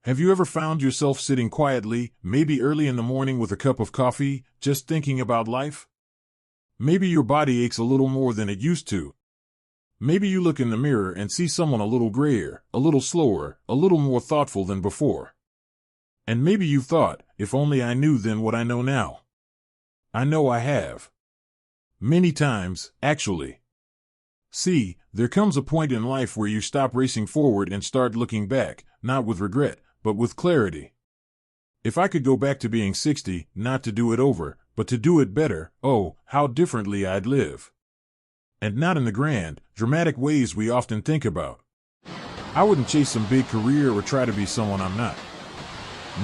Have you ever found yourself sitting quietly, maybe early in the morning with a cup of coffee, just thinking about life? Maybe your body aches a little more than it used to. Maybe you look in the mirror and see someone a little grayer, a little slower, a little more thoughtful than before. And maybe you've thought, if only I knew then what I know now. I know I have. Many times, actually. See, there comes a point in life where you stop racing forward and start looking back, not with regret, but with clarity. If I could go back to being 60, not to do it over, but to do it better, oh, how differently I'd live. And not in the grand, dramatic ways we often think about. I wouldn't chase some big career or try to be someone I'm not.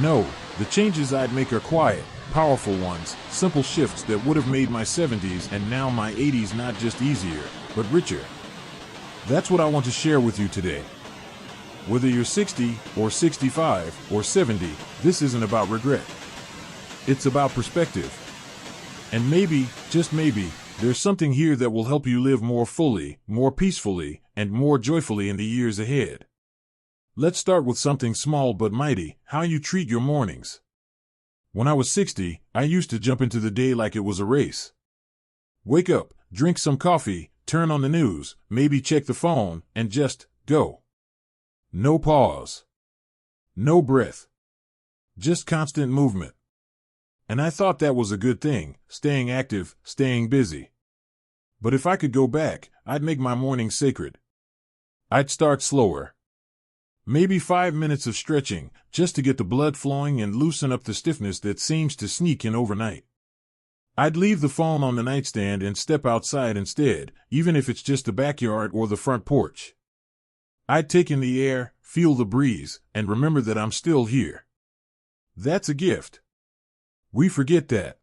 No, the changes I'd make are quiet, powerful ones, simple shifts that would have made my 70s and now my 80s not just easier, but richer. That's what I want to share with you today. Whether you're 60 or 65 or 70, this isn't about regret. It's about perspective. And maybe, just maybe, there's something here that will help you live more fully, more peacefully, and more joyfully in the years ahead. Let's start with something small but mighty: how you treat your mornings. When I was 60, I used to jump into the day like it was a race. Wake up, drink some coffee, turn on the news, maybe check the phone, and just go. No pause. No breath. Just constant movement. And I thought that was a good thing, staying active, staying busy. But if I could go back, I'd make my morning sacred. I'd start slower. Maybe 5 minutes of stretching, just to get the blood flowing and loosen up the stiffness that seems to sneak in overnight. I'd leave the phone on the nightstand and step outside instead, even if it's just the backyard or the front porch. I'd take in the air, feel the breeze, and remember that I'm still here. That's a gift. We forget that.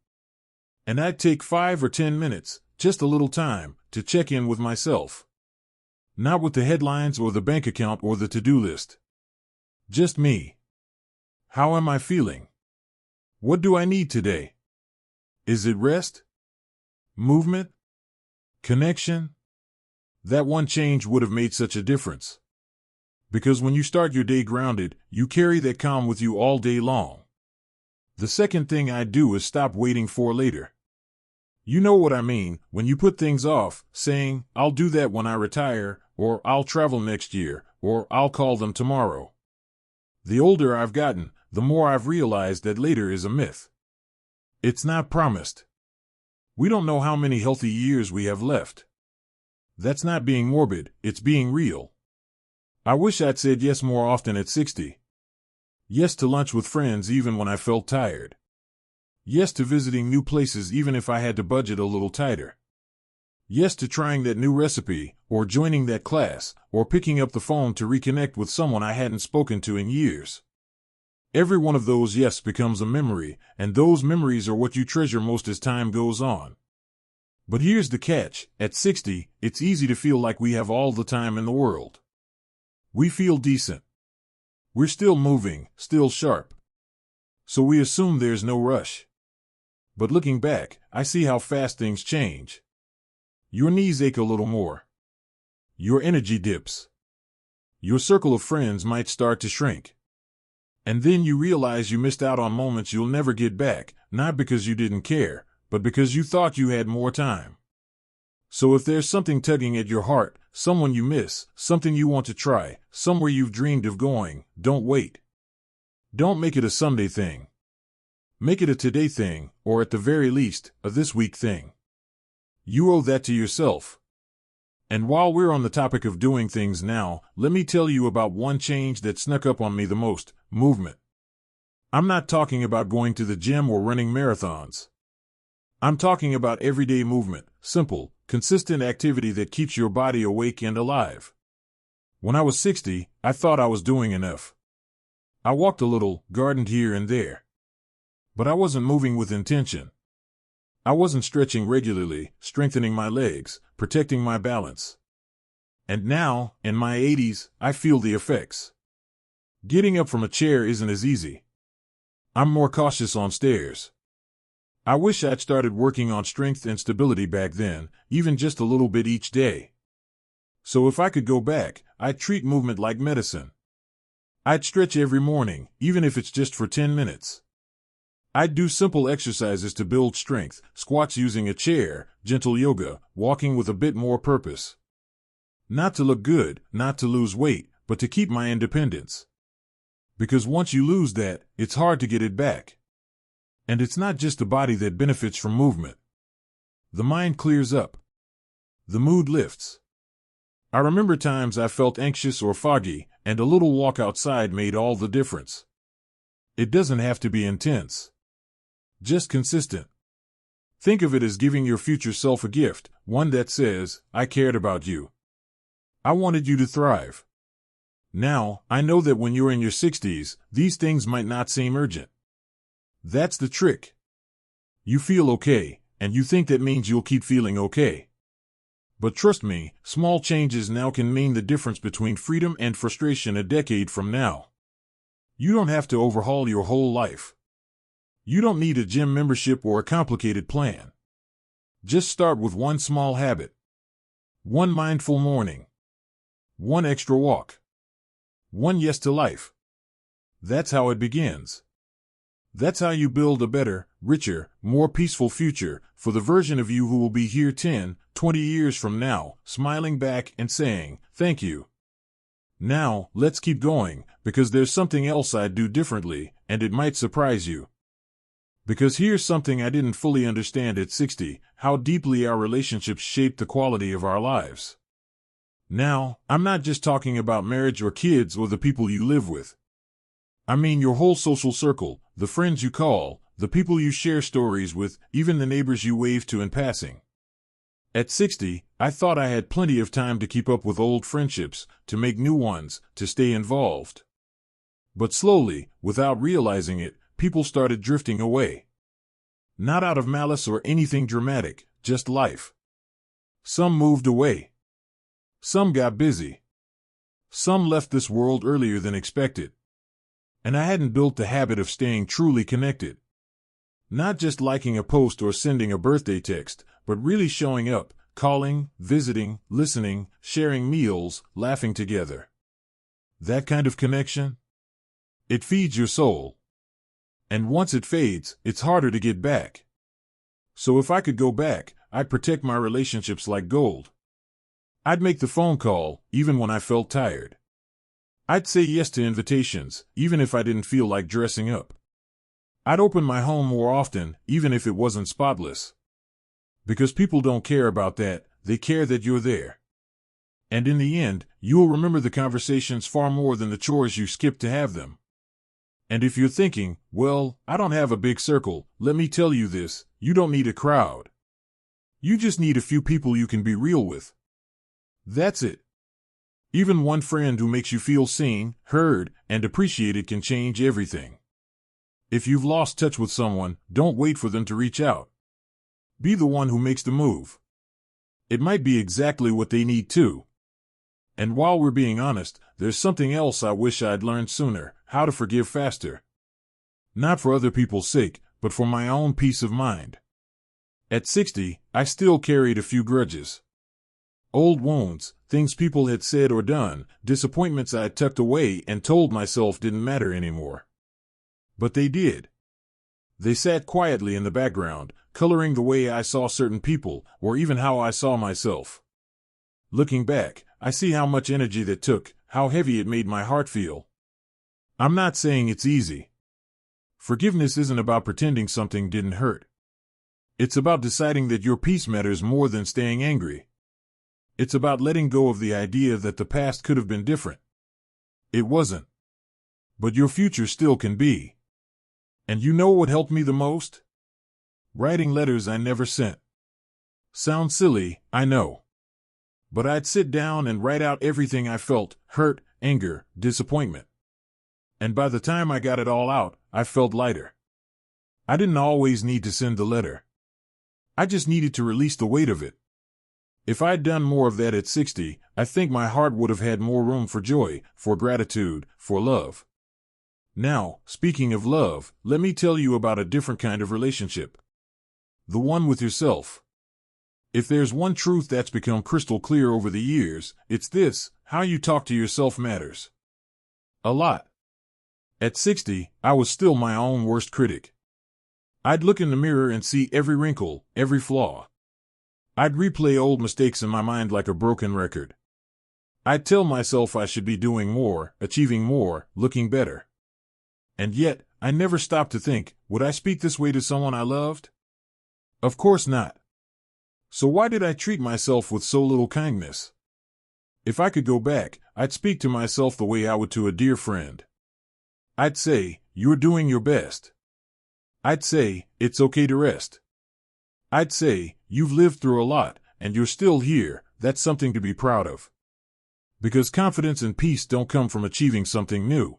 And I'd take 5 or 10 minutes, just a little time, to check in with myself. Not with the headlines or the bank account or the to-do list. Just me. How am I feeling? What do I need today? Is it rest? Movement? Connection? That one change would have made such a difference. Because when you start your day grounded, you carry that calm with you all day long. The second thing I do is stop waiting for later. You know what I mean, when you put things off, saying, I'll do that when I retire, or I'll travel next year, or I'll call them tomorrow. The older I've gotten, the more I've realized that later is a myth. It's not promised. We don't know how many healthy years we have left. That's not being morbid, it's being real. I wish I'd said yes more often at 60. Yes to lunch with friends even when I felt tired. Yes to visiting new places even if I had to budget a little tighter. Yes to trying that new recipe, or joining that class, or picking up the phone to reconnect with someone I hadn't spoken to in years. Every one of those yes becomes a memory, and those memories are what you treasure most as time goes on. But here's the catch: at 60, it's easy to feel like we have all the time in the world. We feel decent. We're still moving, still sharp. So we assume there's no rush. But looking back, I see how fast things change. Your knees ache a little more. Your energy dips. Your circle of friends might start to shrink. And then you realize you missed out on moments you'll never get back, not because you didn't care, but because you thought you had more time. So if there's something tugging at your heart, someone you miss, something you want to try, somewhere you've dreamed of going, don't wait. Don't make it a someday thing. Make it a today thing, or at the very least, a this week thing. You owe that to yourself. And while we're on the topic of doing things now, let me tell you about one change that snuck up on me the most: movement. I'm not talking about going to the gym or running marathons. I'm talking about everyday movement, simple, consistent activity that keeps your body awake and alive. When I was 60, I thought I was doing enough. I walked a little, gardened here and there. But I wasn't moving with intention. I wasn't stretching regularly, strengthening my legs, protecting my balance. And now, in my 80s, I feel the effects. Getting up from a chair isn't as easy. I'm more cautious on stairs. I wish I'd started working on strength and stability back then, even just a little bit each day. So if I could go back, I'd treat movement like medicine. I'd stretch every morning, even if it's just for 10 minutes. I'd do simple exercises to build strength, squats using a chair, gentle yoga, walking with a bit more purpose. Not to look good, not to lose weight, but to keep my independence. Because once you lose that, it's hard to get it back. And it's not just the body that benefits from movement. The mind clears up. The mood lifts. I remember times I felt anxious or foggy, and a little walk outside made all the difference. It doesn't have to be intense. Just consistent. Think of it as giving your future self a gift, one that says, I cared about you. I wanted you to thrive. Now, I know that when you're in your 60s, these things might not seem urgent. That's the trick. You feel okay, and you think that means you'll keep feeling okay. But trust me, small changes now can mean the difference between freedom and frustration a decade from now. You don't have to overhaul your whole life. You don't need a gym membership or a complicated plan. Just start with one small habit. One mindful morning. One extra walk. One yes to life. That's how it begins. That's how you build a better, richer, more peaceful future for the version of you who will be here 10, 20 years from now, smiling back and saying, thank you. Now, let's keep going, because there's something else I'd do differently, and it might surprise you. Because here's something I didn't fully understand at 60, how deeply our relationships shape the quality of our lives. Now, I'm not just talking about marriage or kids or the people you live with. I mean your whole social circle, the friends you call, the people you share stories with, even the neighbors you wave to in passing. At 60, I thought I had plenty of time to keep up with old friendships, to make new ones, to stay involved. But slowly, without realizing it, people started drifting away. Not out of malice or anything dramatic, just life. Some moved away. Some got busy. Some left this world earlier than expected. And I hadn't built the habit of staying truly connected. Not just liking a post or sending a birthday text, but really showing up, calling, visiting, listening, sharing meals, laughing together. That kind of connection? It feeds your soul. And once it fades, it's harder to get back. So if I could go back, I'd protect my relationships like gold. I'd make the phone call, even when I felt tired. I'd say yes to invitations, even if I didn't feel like dressing up. I'd open my home more often, even if it wasn't spotless. Because people don't care about that, they care that you're there. And in the end, you'll remember the conversations far more than the chores you skipped to have them. And if you're thinking, well, I don't have a big circle, let me tell you this, you don't need a crowd. You just need a few people you can be real with. That's it. Even one friend who makes you feel seen, heard, and appreciated can change everything. If you've lost touch with someone, don't wait for them to reach out. Be the one who makes the move. It might be exactly what they need too. And while we're being honest, there's something else I wish I'd learned sooner, how to forgive faster. Not for other people's sake, but for my own peace of mind. At 60, I still carried a few grudges. Old wounds, things people had said or done, disappointments I had tucked away and told myself didn't matter anymore. But they did. They sat quietly in the background, coloring the way I saw certain people, or even how I saw myself. Looking back, I see how much energy that took, how heavy it made my heart feel. I'm not saying it's easy. Forgiveness isn't about pretending something didn't hurt. It's about deciding that your peace matters more than staying angry. It's about letting go of the idea that the past could have been different. It wasn't. But your future still can be. And you know what helped me the most? Writing letters I never sent. Sounds silly, I know. But I'd sit down and write out everything I felt, hurt, anger, disappointment. And by the time I got it all out, I felt lighter. I didn't always need to send the letter. I just needed to release the weight of it. If I'd done more of that at 60, I think my heart would have had more room for joy, for gratitude, for love. Now, speaking of love, let me tell you about a different kind of relationship. The one with yourself. If there's one truth that's become crystal clear over the years, it's this: how you talk to yourself matters. A lot. At 60, I was still my own worst critic. I'd look in the mirror and see every wrinkle, every flaw. I'd replay old mistakes in my mind like a broken record. I'd tell myself I should be doing more, achieving more, looking better. And yet, I never stopped to think, would I speak this way to someone I loved? Of course not. So why did I treat myself with so little kindness? If I could go back, I'd speak to myself the way I would to a dear friend. I'd say, you're doing your best. I'd say, it's okay to rest. I'd say, you've lived through a lot, and you're still here, that's something to be proud of. Because confidence and peace don't come from achieving something new.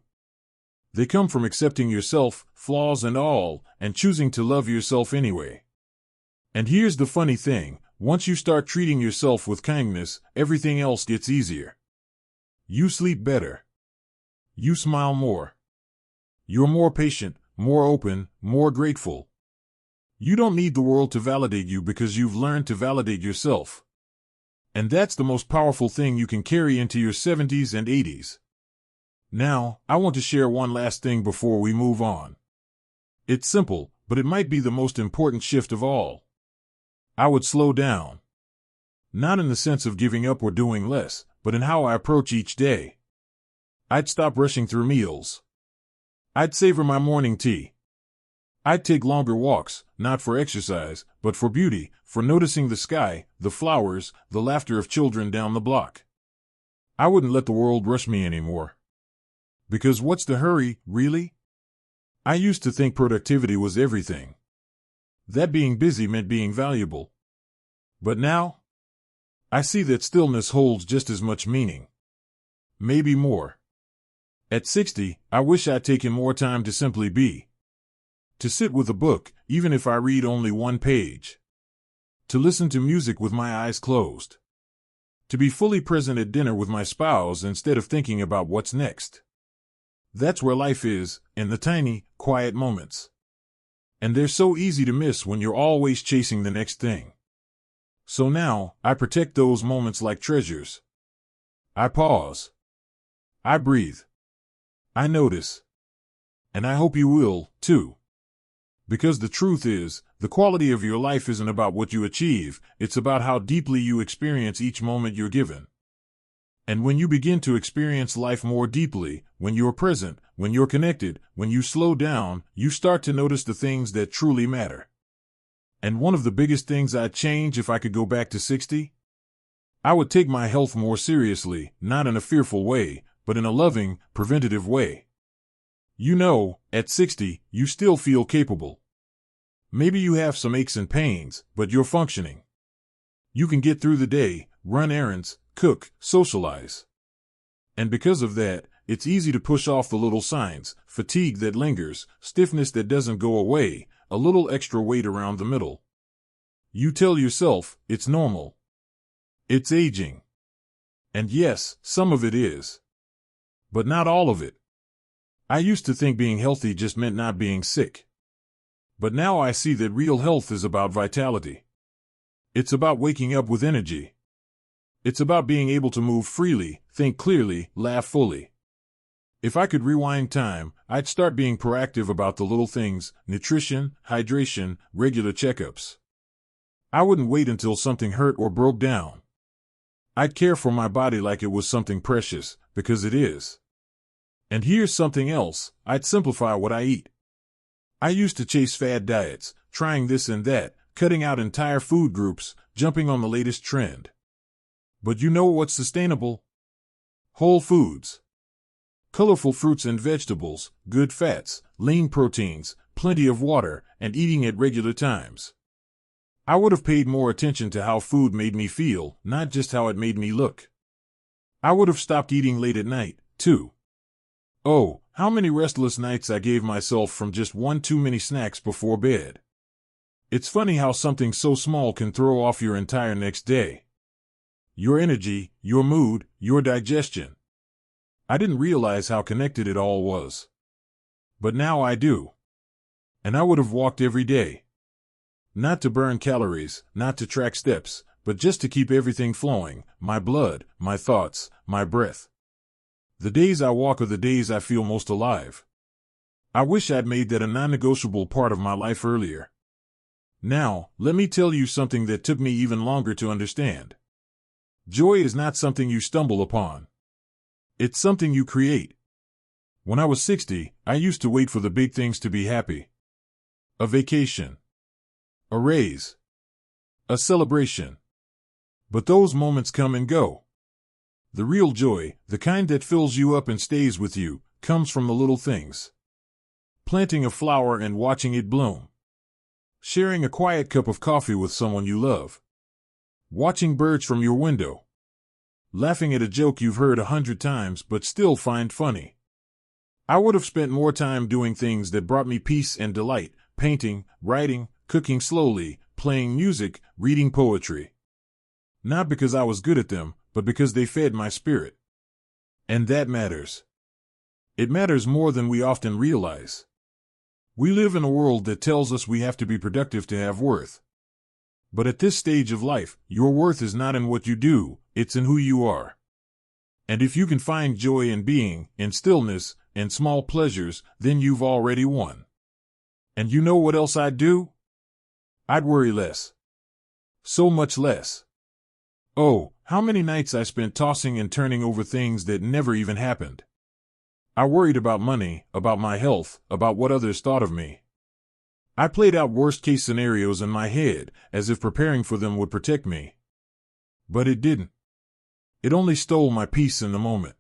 They come from accepting yourself, flaws and all, and choosing to love yourself anyway. And here's the funny thing, once you start treating yourself with kindness, everything else gets easier. You sleep better. You smile more. You're more patient, more open, more grateful. You don't need the world to validate you because you've learned to validate yourself. And that's the most powerful thing you can carry into your 70s and 80s. Now, I want to share one last thing before we move on. It's simple, but it might be the most important shift of all. I would slow down. Not in the sense of giving up or doing less, but in how I approach each day. I'd stop rushing through meals. I'd savor my morning tea. I'd take longer walks, not for exercise, but for beauty, for noticing the sky, the flowers, the laughter of children down the block. I wouldn't let the world rush me anymore. Because what's the hurry, really? I used to think productivity was everything. That being busy meant being valuable. But now, I see that stillness holds just as much meaning. Maybe more. At 60, I wish I'd taken more time to simply be. To sit with a book, even if I read only one page. To listen to music with my eyes closed. To be fully present at dinner with my spouse instead of thinking about what's next. That's where life is, in the tiny, quiet moments. And they're so easy to miss when you're always chasing the next thing. So now, I protect those moments like treasures. I pause. I breathe. I notice. And I hope you will, too. Because the truth is, the quality of your life isn't about what you achieve, it's about how deeply you experience each moment you're given. And when you begin to experience life more deeply, when you're present, when you're connected, when you slow down, you start to notice the things that truly matter. And one of the biggest things I'd change if I could go back to 60? I would take my health more seriously, not in a fearful way, but in a loving, preventative way. You know, at 60, you still feel capable. Maybe you have some aches and pains, but you're functioning. You can get through the day, run errands, cook, socialize. And because of that, it's easy to push off the little signs, fatigue that lingers, stiffness that doesn't go away, a little extra weight around the middle. You tell yourself, it's normal. It's aging. And yes, some of it is. But not all of it. I used to think being healthy just meant not being sick. But now I see that real health is about vitality. It's about waking up with energy. It's about being able to move freely, think clearly, laugh fully. If I could rewind time, I'd start being proactive about the little things, nutrition, hydration, regular checkups. I wouldn't wait until something hurt or broke down. I'd care for my body like it was something precious, because it is. And here's something else, I'd simplify what I eat. I used to chase fad diets, trying this and that, cutting out entire food groups, jumping on the latest trend. But you know what's sustainable? Whole foods. Colorful fruits and vegetables, good fats, lean proteins, plenty of water, and eating at regular times. I would have paid more attention to how food made me feel, not just how it made me look. I would have stopped eating late at night, too. Oh, how many restless nights I gave myself from just one too many snacks before bed. It's funny how something so small can throw off your entire next day. Your energy, your mood, your digestion. I didn't realize how connected it all was. But now I do. And I would have walked every day. Not to burn calories, not to track steps, but just to keep everything flowing, my blood, my thoughts, my breath. The days I walk are the days I feel most alive. I wish I'd made that a non-negotiable part of my life earlier. Now, let me tell you something that took me even longer to understand. Joy is not something you stumble upon. It's something you create. When I was 60, I used to wait for the big things to be happy. A vacation. A raise. A celebration. But those moments come and go. The real joy, the kind that fills you up and stays with you, comes from the little things. Planting a flower and watching it bloom. Sharing a quiet cup of coffee with someone you love. Watching birds from your window. Laughing at a joke you've heard 100 times but still find funny. I would have spent more time doing things that brought me peace and delight, painting, writing, cooking slowly, playing music, reading poetry. Not because I was good at them, but because they fed my spirit. And that matters. It matters more than we often realize. We live in a world that tells us we have to be productive to have worth. But at this stage of life, your worth is not in what you do, it's in who you are. And if you can find joy in being, in stillness, in small pleasures, then you've already won. And you know what else I'd do? I'd worry less. So much less. Oh, how many nights I spent tossing and turning over things that never even happened. I worried about money, about my health, about what others thought of me. I played out worst-case scenarios in my head, as if preparing for them would protect me. But it didn't. It only stole my peace in the moment.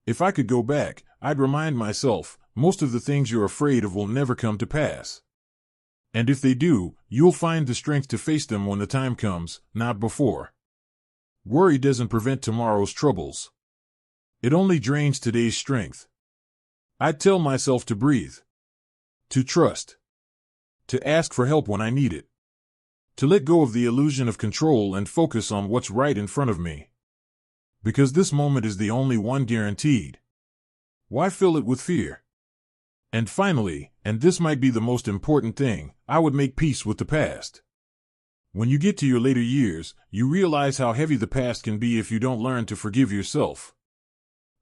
If I could go back, I'd remind myself, most of the things you're afraid of will never come to pass. And if they do, you'll find the strength to face them when the time comes, not before. Worry doesn't prevent tomorrow's troubles. It only drains today's strength. I'd tell myself to breathe. To trust. To ask for help when I need it. To let go of the illusion of control and focus on what's right in front of me. Because this moment is the only one guaranteed. Why fill it with fear? And finally, and this might be the most important thing, I would make peace with the past. When you get to your later years, you realize how heavy the past can be if you don't learn to forgive yourself.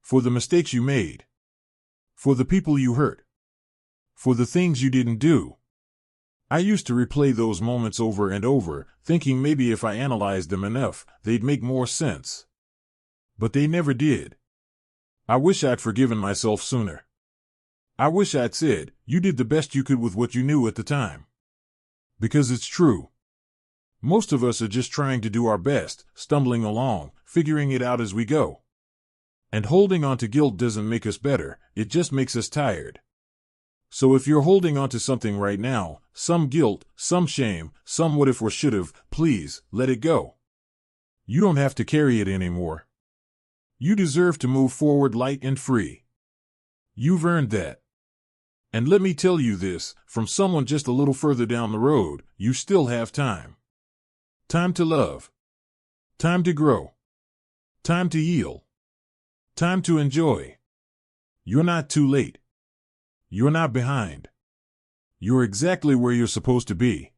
For the mistakes you made. For the people you hurt. For the things you didn't do. I used to replay those moments over and over, thinking maybe if I analyzed them enough, they'd make more sense. But they never did. I wish I'd forgiven myself sooner. I wish I'd said, you did the best you could with what you knew at the time. Because it's true. Most of us are just trying to do our best, stumbling along, figuring it out as we go. And holding on to guilt doesn't make us better, it just makes us tired. So if you're holding on to something right now, some guilt, some shame, some what if or should have, please, let it go. You don't have to carry it anymore. You deserve to move forward light and free. You've earned that. And let me tell you this, from someone just a little further down the road, you still have time. Time to love. Time to grow. Time to heal. Time to enjoy. You're not too late. You're not behind. You're exactly where you're supposed to be.